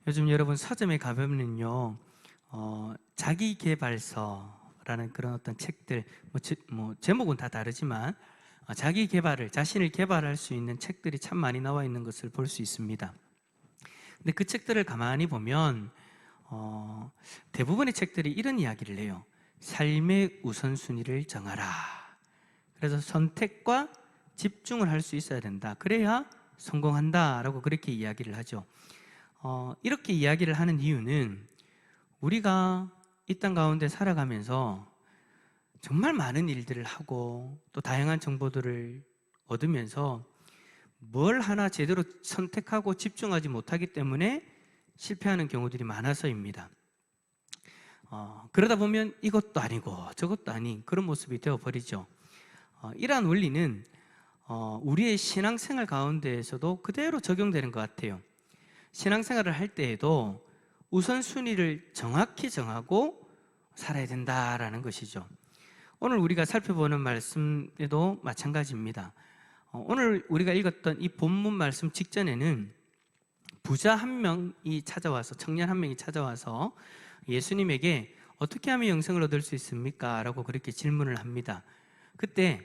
요즘 여러분 서점에 가보면요, 자기계발서라는 그런 어떤 책들, 제목은 다 다르지만 자기 개발을, 자신을 개발할 수 있는 책들이 참 많이 나와 있는 것을 볼 수 있습니다. 근데 그 책들을 가만히 보면 대부분의 책들이 이런 이야기를 해요. 삶의 우선순위를 정하라. 그래서 선택과 집중을 할 수 있어야 된다. 그래야 성공한다라고 그렇게 이야기를 하죠. 이렇게 이야기를 하는 이유는 우리가 이 땅 가운데 살아가면서 정말 많은 일들을 하고 또 다양한 정보들을 얻으면서 뭘 하나 제대로 선택하고 집중하지 못하기 때문에 실패하는 경우들이 많아서입니다. 그러다 보면 이것도 아니고 저것도 아닌 그런 모습이 되어버리죠. 이러한 원리는 우리의 신앙생활 가운데에서도 그대로 적용되는 것 같아요. 신앙생활을 할 때에도 우선순위를 정확히 정하고 살아야 된다라는 것이죠. 오늘 우리가 살펴보는 말씀에도 마찬가지입니다. 오늘 우리가 읽었던 이 본문 말씀 직전에는 부자 한 명이 찾아와서, 청년 한 명이 찾아와서 예수님에게 어떻게 하면 영생을 얻을 수 있습니까? 라고 그렇게 질문을 합니다. 그때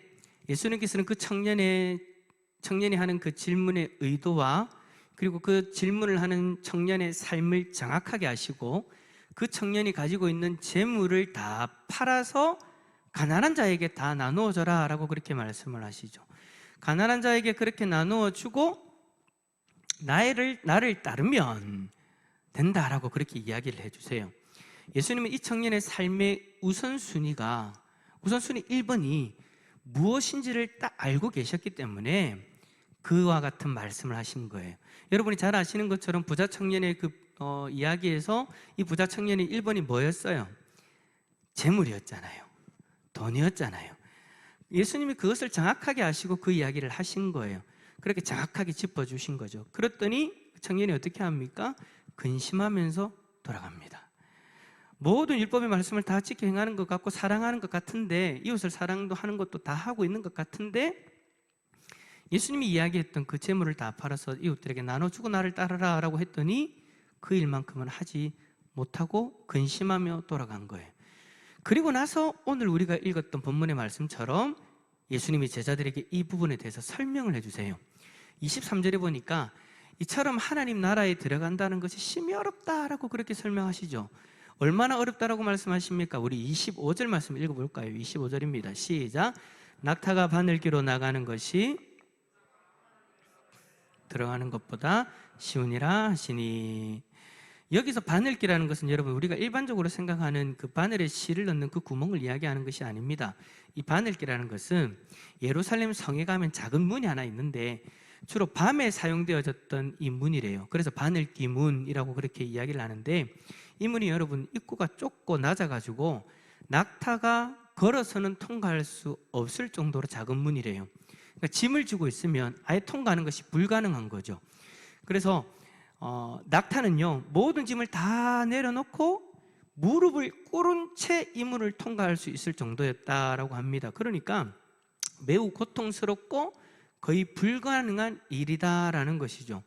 예수님께서는 그 청년이 하는 그 질문의 의도와 그리고 그 질문을 하는 청년의 삶을 정확하게 아시고 그 청년이 가지고 있는 재물을 다 팔아서 가난한 자에게 다 나누어 줘라 라고 그렇게 말씀을 하시죠. 가난한 자에게 그렇게 나누어 주고 나를 따르면 된다라고 그렇게 이야기를 해주세요. 예수님은 이 청년의 삶의 우선순위 1번이 무엇인지를 딱 알고 계셨기 때문에 그와 같은 말씀을 하신 거예요. 여러분이 잘 아시는 것처럼 부자 청년의 그 이야기에서 이 부자 청년의 1번이 뭐였어요? 재물이었잖아요. 돈이었잖아요. 예수님이 그것을 정확하게 아시고 그 이야기를 하신 거예요. 그렇게 정확하게 짚어주신 거죠. 그랬더니 청년이 어떻게 합니까? 근심하면서 돌아갑니다. 모든 율법의 말씀을 다 지켜 행하는 것 같고 사랑하는 것 같은데, 이웃을 사랑도 하는 것도 다 하고 있는 것 같은데, 예수님이 이야기했던 그 재물을 다 팔아서 이웃들에게 나눠주고 나를 따르라 라고 했더니 그 일만큼은 하지 못하고 근심하며 돌아간 거예요. 그리고 나서 오늘 우리가 읽었던 본문의 말씀처럼 예수님이 제자들에게 이 부분에 대해서 설명을 해주세요. 23절에 보니까 이처럼 하나님 나라에 들어간다는 것이 심히 어렵다라고 그렇게 설명하시죠. 얼마나 어렵다라고 말씀하십니까? 우리 25절 말씀 읽어볼까요? 25절입니다. 시작. 낙타가 바늘기로 나가는 것이 들어가는 것보다 쉬우니라 하시니. 여기서 바늘기라는 것은 여러분 우리가 일반적으로 생각하는 그 바늘에 실을 넣는 그 구멍을 이야기하는 것이 아닙니다. 이 바늘기라는 것은 예루살렘 성에 가면 작은 문이 하나 있는데 주로 밤에 사용되어졌던 이 문이래요. 그래서 바늘기 문이라고 그렇게 이야기를 하는데, 이 문이 여러분 입구가 좁고 낮아가지고 낙타가 걸어서는 통과할 수 없을 정도로 작은 문이래요. 그러니까 짐을 지고 있으면 아예 통과하는 것이 불가능한 거죠. 그래서 낙타는요, 모든 짐을 다 내려놓고 무릎을 꿇은 채 이 문을 통과할 수 있을 정도였다라고 합니다. 그러니까 매우 고통스럽고 거의 불가능한 일이다라는 것이죠.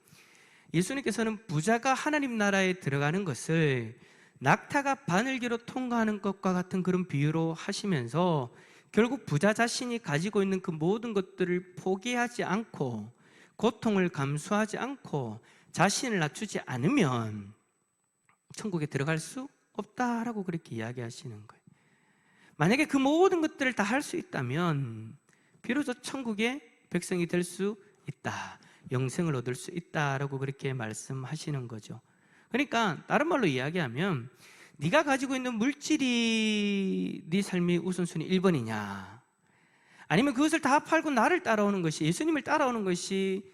예수님께서는 부자가 하나님 나라에 들어가는 것을 낙타가 바늘기로 통과하는 것과 같은 그런 비유로 하시면서 결국 부자 자신이 가지고 있는 그 모든 것들을 포기하지 않고 고통을 감수하지 않고 자신을 낮추지 않으면 천국에 들어갈 수 없다라고 그렇게 이야기하시는 거예요. 만약에 그 모든 것들을 다 할 수 있다면 비로소 천국의 백성이 될 수 있다, 영생을 얻을 수 있다라고 그렇게 말씀하시는 거죠. 그러니까 다른 말로 이야기하면 네가 가지고 있는 물질이 네 삶의 우선순위 1번이냐, 아니면 그것을 다 팔고 나를 따라오는 것이, 예수님을 따라오는 것이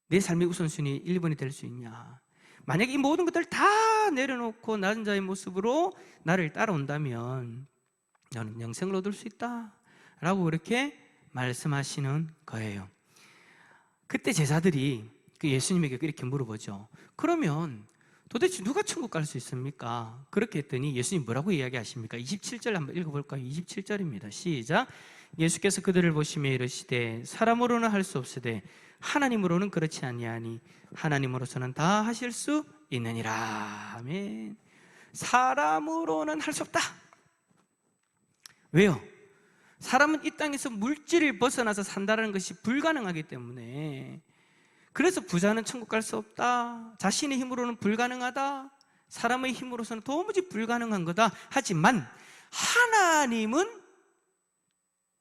내 삶의 우선순위 1번이 될 수 있냐. 만약에 이 모든 것들을 다 내려놓고 낮은 자의 모습으로 나를 따라온다면 너는 영생을 얻을 수 있다 라고 그렇게 말씀하시는 거예요. 그때 제자들이 그 예수님에게 이렇게 물어보죠. 그러면 도대체 누가 천국 갈 수 있습니까? 그렇게 했더니 예수님 뭐라고 이야기하십니까? 27절 한번 읽어볼까요? 27절입니다. 시작. 예수께서 그들을 보시며 이르시되 사람으로는 할 수 없으되 하나님으로는 그렇지 아니하니 하나님으로서는 다 하실 수 있느니라. 아멘. 사람으로는 할 수 없다. 왜요? 사람은 이 땅에서 물질을 벗어나서 산다는 것이 불가능하기 때문에, 그래서 부자는 천국 갈 수 없다, 자신의 힘으로는 불가능하다, 사람의 힘으로서는 도무지 불가능한 거다. 하지만 하나님은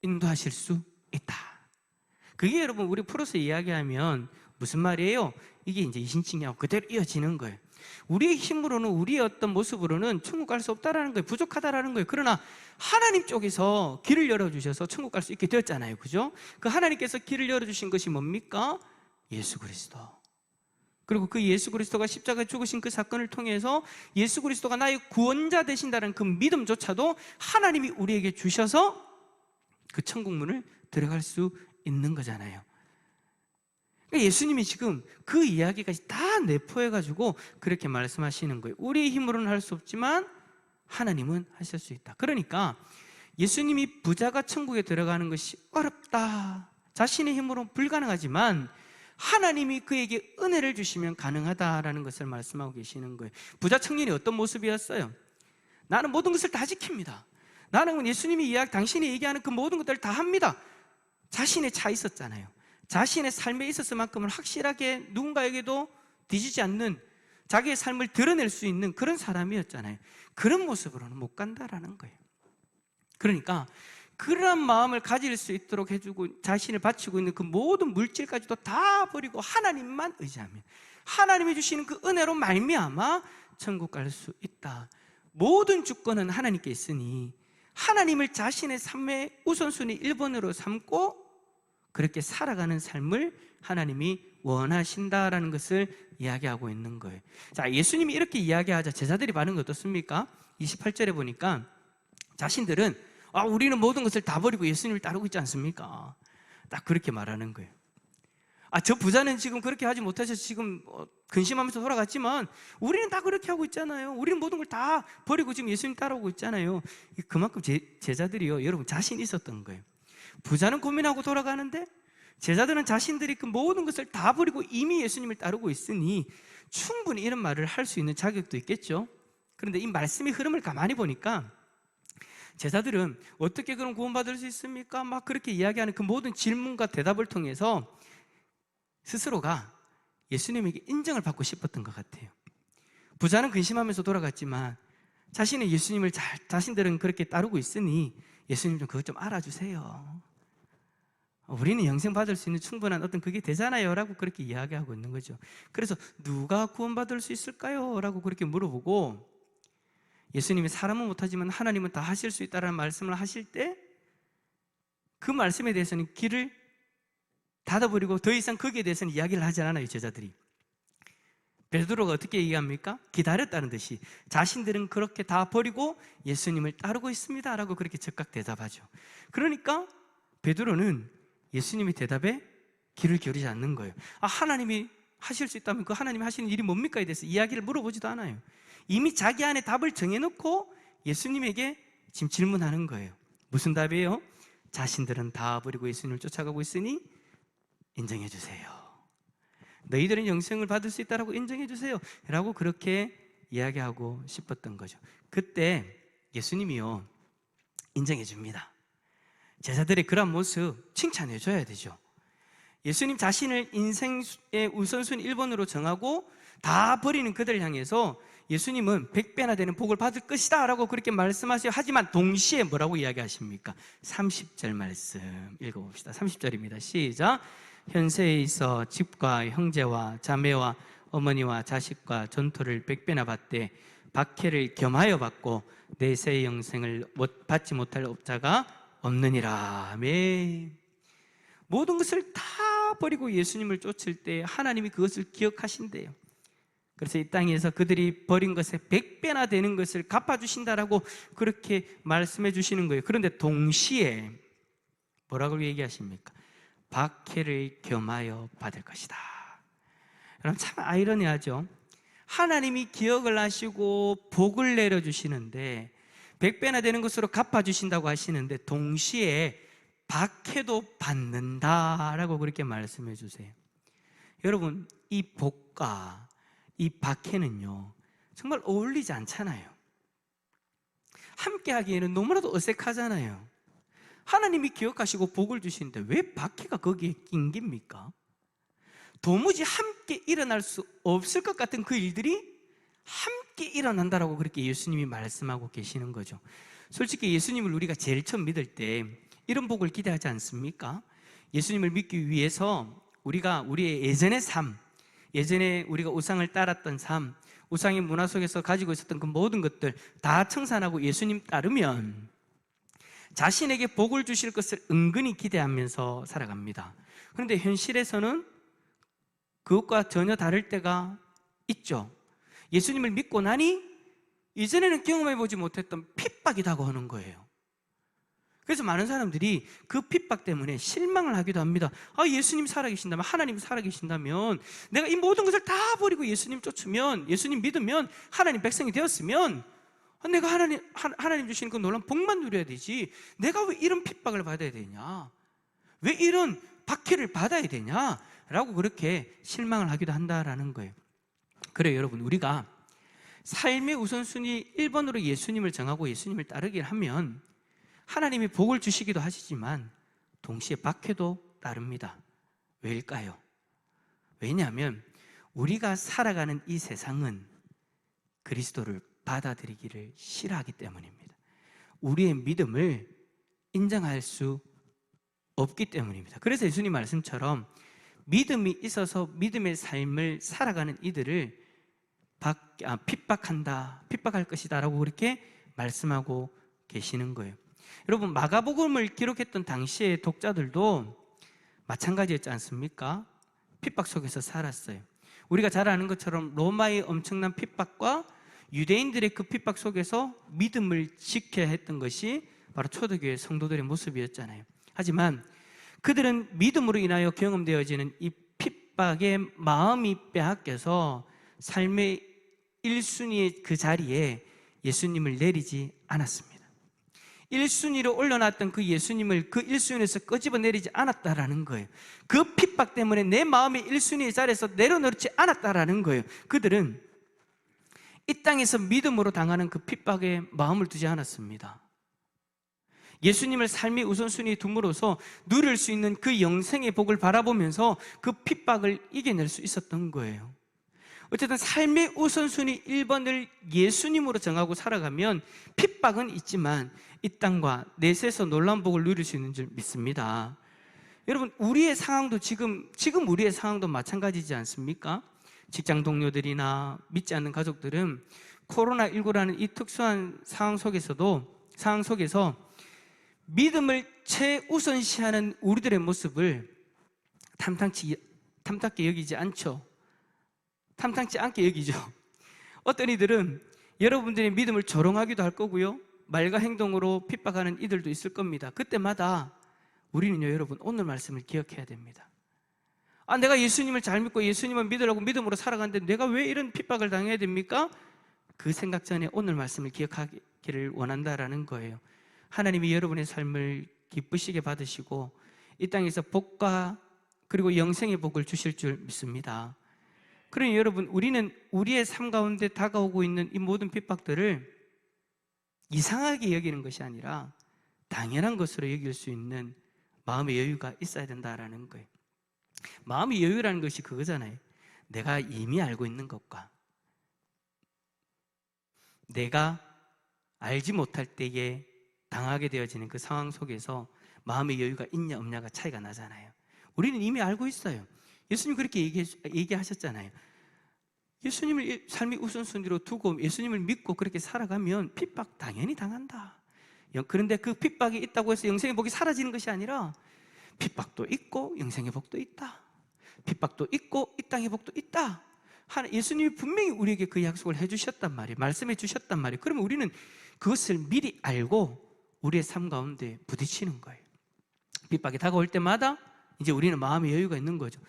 인도하실 수 있다. 그게 여러분 우리 풀어서 이야기하면 무슨 말이에요? 이게 이제 이신칭의하고 그대로 이어지는 거예요. 우리의 힘으로는, 우리의 어떤 모습으로는 천국 갈 수 없다라는 거예요. 부족하다라는 거예요. 그러나 하나님 쪽에서 길을 열어주셔서 천국 갈 수 있게 되었잖아요. 그죠? 그 하나님께서 길을 열어주신 것이 뭡니까? 예수 그리스도. 그리고 그 예수 그리스도가 십자가에 죽으신 그 사건을 통해서 예수 그리스도가 나의 구원자 되신다는 그 믿음조차도 하나님이 우리에게 주셔서 그 천국문을 들어갈 수 있는 거잖아요. 그러니까 예수님이 지금 그 이야기까지 다 내포해가지고 그렇게 말씀하시는 거예요. 우리의 힘으로는 할 수 없지만 하나님은 하실 수 있다. 그러니까 예수님이 부자가 천국에 들어가는 것이 어렵다, 자신의 힘으로는 불가능하지만 하나님이 그에게 은혜를 주시면 가능하다라는 것을 말씀하고 계시는 거예요. 부자 청년이 어떤 모습이었어요? 나는 모든 것을 다 지킵니다. 나는 예수님이 당신이 얘기하는 그 모든 것들을 다 합니다. 자신의 차 있었잖아요. 자신의 삶에 있어서만큼은 확실하게 누군가에게도 뒤지지 않는 자기의 삶을 드러낼 수 있는 그런 사람이었잖아요. 그런 모습으로는 못 간다라는 거예요. 그러니까 그런 마음을 가질 수 있도록 해주고 자신을 바치고 있는 그 모든 물질까지도 다 버리고 하나님만 의지하면, 하나님이 주시는 그 은혜로 말미암아 천국 갈 수 있다. 모든 주권은 하나님께 있으니 하나님을 자신의 삶의 우선순위 1번으로 삼고 그렇게 살아가는 삶을 하나님이 원하신다라는 것을 이야기하고 있는 거예요. 자, 예수님이 이렇게 이야기하자 제자들이 반응이 어떻습니까? 28절에 보니까 자신들은 우리는 모든 것을 다 버리고 예수님을 따르고 있지 않습니까? 딱 그렇게 말하는 거예요. 저 부자는 지금 그렇게 하지 못하셔서 지금 근심하면서 돌아갔지만 우리는 다 그렇게 하고 있잖아요. 우리는 모든 걸 다 버리고 지금 예수님 따라오고 있잖아요. 그만큼 제자들이요, 여러분 자신 있었던 거예요. 부자는 고민하고 돌아가는데 제자들은 자신들이 그 모든 것을 다 버리고 이미 예수님을 따르고 있으니 충분히 이런 말을 할 수 있는 자격도 있겠죠. 그런데 이 말씀의 흐름을 가만히 보니까 제자들은 어떻게 그럼 구원받을 수 있습니까? 막 그렇게 이야기하는 그 모든 질문과 대답을 통해서 스스로가 예수님에게 인정을 받고 싶었던 것 같아요. 부자는 근심하면서 돌아갔지만 자신의 예수님을 자신들은 그렇게 따르고 있으니 예수님 좀 그것 좀 알아주세요. 우리는 영생 받을 수 있는 충분한 어떤 그게 되잖아요 라고 그렇게 이야기하고 있는 거죠. 그래서 누가 구원받을 수 있을까요? 라고 그렇게 물어보고 예수님이 사람은 못하지만 하나님은 다 하실 수 있다는 말씀을 하실 때 그 말씀에 대해서는 귀를 닫아버리고 더 이상 거기에 대해서는 이야기를 하지 않아요. 제자들이. 베드로가 어떻게 얘기합니까? 기다렸다는 듯이 자신들은 그렇게 다 버리고 예수님을 따르고 있습니다 라고 그렇게 즉각 대답하죠. 그러니까 베드로는 예수님의 대답에 귀를 기울이지 않는 거예요. 하나님이 하실 수 있다면 그 하나님이 하시는 일이 뭡니까에 대해서 이야기를 물어보지도 않아요. 이미 자기 안에 답을 정해놓고 예수님에게 지금 질문하는 거예요. 무슨 답이에요? 자신들은 다 버리고 예수님을 쫓아가고 있으니 인정해 주세요. 너희들은 영생을 받을 수 있다라고 인정해 주세요 라고 그렇게 이야기하고 싶었던 거죠. 그때 예수님이요 인정해 줍니다. 제자들의 그런 모습 칭찬해 줘야 되죠. 예수님 자신을 인생의 우선순위 1번으로 정하고 다 버리는 그들을 향해서 예수님은 100배나 되는 복을 받을 것이다 라고 그렇게 말씀하세요. 하지만 동시에 뭐라고 이야기하십니까? 30절 말씀 읽어봅시다. 30절입니다. 시작. 현세에 있어 집과 형제와 자매와 어머니와 자식과 전토를 100배나 받되 박해를 겸하여 받고 내세의 영생을 받지 못할 업자가 없느니라. 아멘. 모든 것을 다 버리고 예수님을 쫓을 때 하나님이 그것을 기억하신대요. 그래서 이 땅에서 그들이 버린 것에 100배나 되는 것을 갚아주신다라고 그렇게 말씀해 주시는 거예요. 그런데 동시에 뭐라고 얘기하십니까? 박해를 겸하여 받을 것이다. 여러분 참 아이러니하죠. 하나님이 기억을 하시고 복을 내려주시는데 100배나 되는 것으로 갚아주신다고 하시는데 동시에 박해도 받는다라고 그렇게 말씀해 주세요. 여러분, 이 복과 이 박해는요 정말 어울리지 않잖아요. 함께 하기에는 너무나도 어색하잖아요. 하나님이 기억하시고 복을 주시는데 왜 박해가 거기에 낑깁니까? 도무지 함께 일어날 수 없을 것 같은 그 일들이 함께 일어난다라고 그렇게 예수님이 말씀하고 계시는 거죠. 솔직히 예수님을 우리가 제일 처음 믿을 때 이런 복을 기대하지 않습니까? 예수님을 믿기 위해서 우리가 우리의 예전의 삶, 예전에 우리가 우상을 따랐던 삶, 우상의 문화 속에서 가지고 있었던 그 모든 것들 다 청산하고 예수님 따르면 자신에게 복을 주실 것을 은근히 기대하면서 살아갑니다. 그런데 현실에서는 그것과 전혀 다를 때가 있죠. 예수님을 믿고 나니 이전에는 경험해보지 못했던 핍박이 다가오는 거예요. 그래서 많은 사람들이 그 핍박 때문에 실망을 하기도 합니다. 예수님 살아계신다면, 하나님 살아계신다면, 내가 이 모든 것을 다 버리고 예수님 쫓으면, 예수님 믿으면, 하나님 백성이 되었으면 내가 하나님 주시는 그 놀라운 복만 누려야 되지, 내가 왜 이런 핍박을 받아야 되냐, 왜 이런 박해를 받아야 되냐 라고 그렇게 실망을 하기도 한다라는 거예요. 그래요, 여러분, 우리가 삶의 우선순위 1번으로 예수님을 정하고 예수님을 따르기를 하면 하나님이 복을 주시기도 하시지만 동시에 박해도 따릅니다. 왜일까요? 왜냐하면 우리가 살아가는 이 세상은 그리스도를 받아들이기를 싫어하기 때문입니다. 우리의 믿음을 인정할 수 없기 때문입니다. 그래서 예수님 말씀처럼 믿음이 있어서 믿음의 삶을 살아가는 이들을 핍박할 것이다 라고 그렇게 말씀하고 계시는 거예요. 여러분, 마가복음을 기록했던 당시의 독자들도 마찬가지였지 않습니까? 핍박 속에서 살았어요. 우리가 잘 아는 것처럼 로마의 엄청난 핍박과 유대인들의 그 핍박 속에서 믿음을 지켜야 했던 것이 바로 초대교회 성도들의 모습이었잖아요. 하지만 그들은 믿음으로 인하여 경험되어지는 이 핍박의 마음이 빼앗겨서 삶의 1순위의 그 자리에 예수님을 내리지 않았습니다. 1순위로 올려놨던 그 예수님을 그 1순위에서 끄집어내리지 않았다라는 거예요. 그 핍박 때문에 내 마음의 1순위의 자리에서 내려놓지 않았다라는 거예요. 그들은 이 땅에서 믿음으로 당하는 그 핍박에 마음을 두지 않았습니다. 예수님을 삶의 우선순위에 둠으로써 누릴 수 있는 그 영생의 복을 바라보면서 그 핍박을 이겨낼 수 있었던 거예요. 어쨌든 삶의 우선순위 1번을 예수님으로 정하고 살아가면 핍박은 있지만 이 땅과 내세에서 놀라운 복을 누릴 수 있는 줄 믿습니다. 여러분, 우리의 상황도 지금 우리의 상황도 마찬가지지 않습니까? 직장 동료들이나 믿지 않는 가족들은 코로나19라는 이 특수한 상황 속에서 믿음을 최우선시하는 우리들의 모습을 탐탁게 여기지 않죠. 탐탁지 않게 여기죠. 어떤 이들은 여러분들의 믿음을 조롱하기도 할 거고요, 말과 행동으로 핍박하는 이들도 있을 겁니다. 그때마다 우리는요, 여러분, 오늘 말씀을 기억해야 됩니다. 내가 예수님을 잘 믿고 예수님을 믿으라고 믿음으로 살아가는데 내가 왜 이런 핍박을 당해야 됩니까? 그 생각 전에 오늘 말씀을 기억하기를 원한다라는 거예요. 하나님이 여러분의 삶을 기쁘시게 받으시고 이 땅에서 복과 그리고 영생의 복을 주실 줄 믿습니다. 그러니 여러분, 우리는 우리의 삶 가운데 다가오고 있는 이 모든 핍박들을 이상하게 여기는 것이 아니라 당연한 것으로 여길 수 있는 마음의 여유가 있어야 된다라는 거예요. 마음의 여유라는 것이 그거잖아요. 내가 이미 알고 있는 것과 내가 알지 못할 때에 당하게 되어지는 그 상황 속에서 마음의 여유가 있냐 없냐가 차이가 나잖아요. 우리는 이미 알고 있어요. 예수님 그렇게 얘기하셨잖아요. 예수님을 삶의 우선순위로 두고 예수님을 믿고 그렇게 살아가면 핍박 당연히 당한다. 그런데 그 핍박이 있다고 해서 영생의 복이 사라지는 것이 아니라 핍박도 있고 영생의 복도 있다. 핍박도 있고 이 땅의 복도 있다. 예수님이 분명히 우리에게 그 약속을 해주셨단 말이에요. 말씀해 주셨단 말이에요. 그러면 우리는 그것을 미리 알고 우리의 삶 가운데 부딪히는 거예요. 핍박이 다가올 때마다 이제 우리는 마음의 여유가 있는 거죠.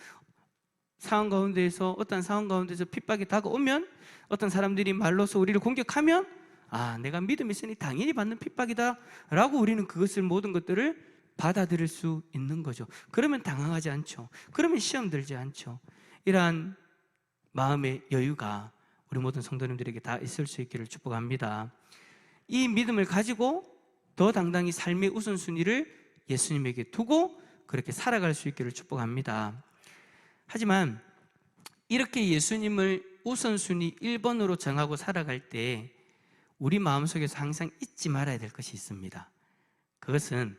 상황 가운데에서, 어떤 상황 가운데서 핍박이 다가오면, 어떤 사람들이 말로서 우리를 공격하면, 아, 내가 믿음이 있으니 당연히 받는 핍박이다 라고 우리는 그것을, 모든 것들을 받아들일 수 있는 거죠. 그러면 당황하지 않죠. 그러면 시험 들지 않죠. 이러한 마음의 여유가 우리 모든 성도님들에게 다 있을 수 있기를 축복합니다. 이 믿음을 가지고 더 당당히 삶의 우선순위를 예수님에게 두고 그렇게 살아갈 수 있기를 축복합니다. 하지만 이렇게 예수님을 우선순위 1번으로 정하고 살아갈 때 우리 마음속에서 항상 잊지 말아야 될 것이 있습니다. 그것은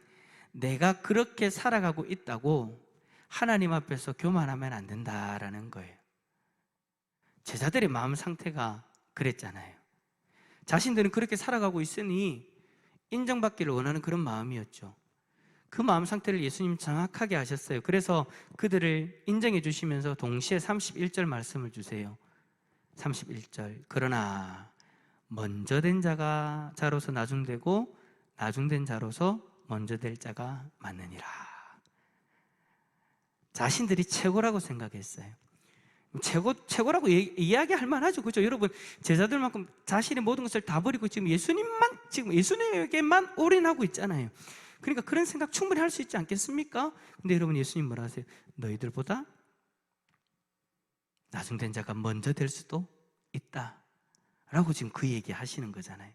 내가 그렇게 살아가고 있다고 하나님 앞에서 교만하면 안 된다라는 거예요. 제자들의 마음 상태가 그랬잖아요. 자신들은 그렇게 살아가고 있으니 인정받기를 원하는 그런 마음이었죠. 그 마음 상태를 예수님 정확하게 아셨어요. 그래서 그들을 인정해 주시면서 동시에 31절 말씀을 주세요. 31절, 그러나 먼저 된 자가 자로서 나중되고 나중된 자로서 먼저 될 자가 많으니라. 자신들이 최고라고 생각했어요. 최고라고 이야기할 만하죠. 그죠? 여러분, 제자들만큼 자신의 모든 것을 다 버리고 지금 예수님에게만 올인하고 있잖아요. 그러니까 그런 생각 충분히 할 수 있지 않겠습니까? 근데 여러분, 예수님 뭐라 하세요? 너희들보다 나중된 자가 먼저 될 수도 있다 라고 지금 그 얘기 하시는 거잖아요.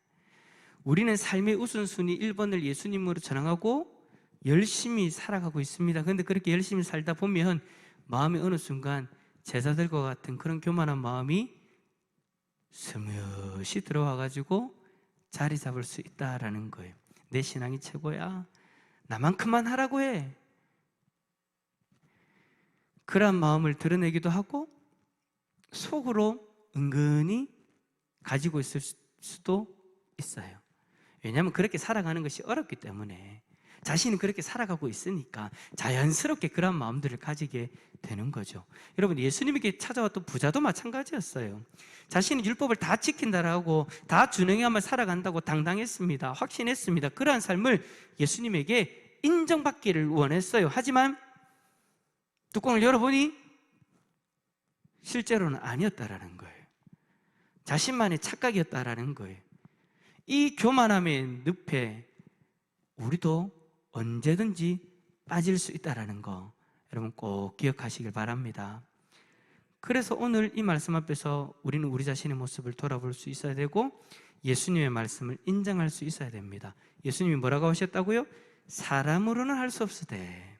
우리는 삶의 우선순위 1번을 예수님으로 전향하고 열심히 살아가고 있습니다. 그런데 그렇게 열심히 살다 보면 마음이 어느 순간 제자들과 같은 그런 교만한 마음이 스며시 들어와가지고 자리 잡을 수 있다라는 거예요. 내 신앙이 최고야, 나만큼만 하라고 해, 그런 마음을 드러내기도 하고 속으로 은근히 가지고 있을 수도 있어요. 왜냐하면 그렇게 살아가는 것이 어렵기 때문에, 자신은 그렇게 살아가고 있으니까 자연스럽게 그런 마음들을 가지게 되는 거죠. 여러분, 예수님에게 찾아왔던 부자도 마찬가지였어요. 자신은 율법을 다 지킨다라고, 다 준행하며 살아간다고 당당했습니다. 확신했습니다. 그러한 삶을 예수님에게 인정받기를 원했어요. 하지만 뚜껑을 열어보니 실제로는 아니었다라는 거예요. 자신만의 착각이었다라는 거예요. 이 교만함의 늪에 우리도 언제든지 빠질 수 있다는 거 여러분 꼭 기억하시길 바랍니다. 그래서 오늘 이 말씀 앞에서 우리는 우리 자신의 모습을 돌아볼 수 있어야 되고 예수님의 말씀을 인정할 수 있어야 됩니다. 예수님이 뭐라고 하셨다고요? 사람으로는 할 수 없으되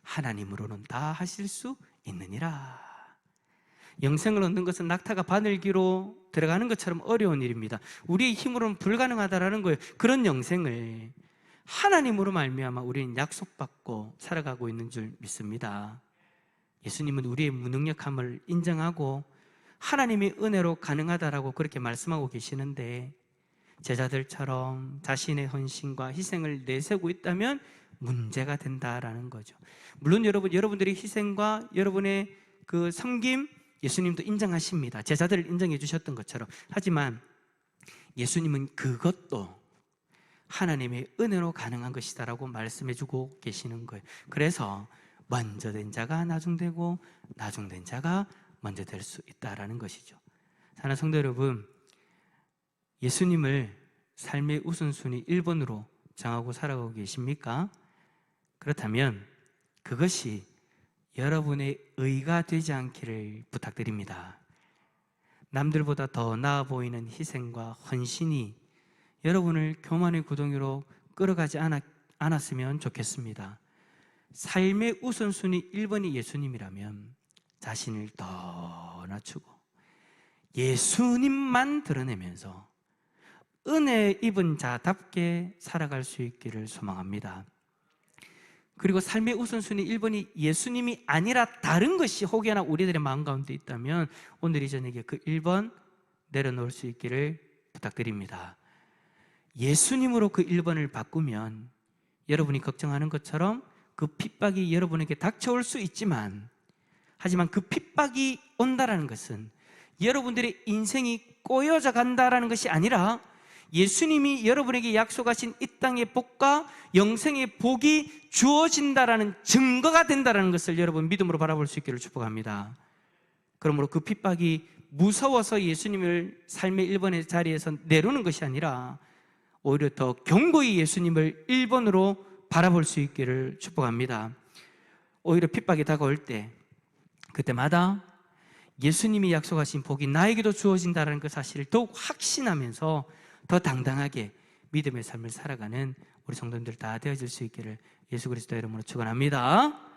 하나님으로는 다 하실 수 있느니라. 영생을 얻는 것은 낙타가 바늘기로 들어가는 것처럼 어려운 일입니다. 우리의 힘으로는 불가능하다라는 거예요. 그런 영생을 하나님으로 말미암아 우리는 약속받고 살아가고 있는 줄 믿습니다. 예수님은 우리의 무능력함을 인정하고 하나님의 은혜로 가능하다라고 그렇게 말씀하고 계시는데, 제자들처럼 자신의 헌신과 희생을 내세우고 있다면 문제가 된다라는 거죠. 물론 여러분들의 희생과 여러분의 그 섬김 예수님도 인정하십니다. 제자들을 인정해 주셨던 것처럼. 하지만 예수님은 그것도 하나님의 은혜로 가능한 것이다라고 말씀해 주고 계시는 거예요. 그래서 먼저 된 자가 나중되고 나중된 자가 먼저 될 수 있다라는 것이죠. 사랑하는 성도 여러분, 예수님을 삶의 우선순위 1번으로 정하고 살아가고 계십니까? 그렇다면 그것이 여러분의 의가 되지 않기를 부탁드립니다. 남들보다 더 나아 보이는 희생과 헌신이 여러분을 교만의 구덩이로 끌어가지 않았으면 좋겠습니다. 삶의 우선순위 1번이 예수님이라면 자신을 더 낮추고 예수님만 드러내면서 은혜 입은 자답게 살아갈 수 있기를 소망합니다. 그리고 삶의 우선순위 1번이 예수님이 아니라 다른 것이 혹여나 우리들의 마음 가운데 있다면 오늘 이 저녁에 그 1번 내려놓을 수 있기를 부탁드립니다. 예수님으로 그 1번을 바꾸면 여러분이 걱정하는 것처럼 그 핍박이 여러분에게 닥쳐올 수 있지만, 하지만 그 핍박이 온다라는 것은 여러분들의 인생이 꼬여져 간다라는 것이 아니라 예수님이 여러분에게 약속하신 이 땅의 복과 영생의 복이 주어진다라는 증거가 된다는 것을 여러분 믿음으로 바라볼 수 있기를 축복합니다. 그러므로 그 핍박이 무서워서 예수님을 삶의 1번의 자리에서 내려오는 것이 아니라 오히려 더 견고히 예수님을 1번으로 바라볼 수 있기를 축복합니다. 오히려 핍박이 다가올 때 그때마다 예수님이 약속하신 복이 나에게도 주어진다는 그 사실을 더욱 확신하면서 더 당당하게 믿음의 삶을 살아가는 우리 성도님들 다 되어질 수 있기를 예수 그리스도의 이름으로 축원합니다.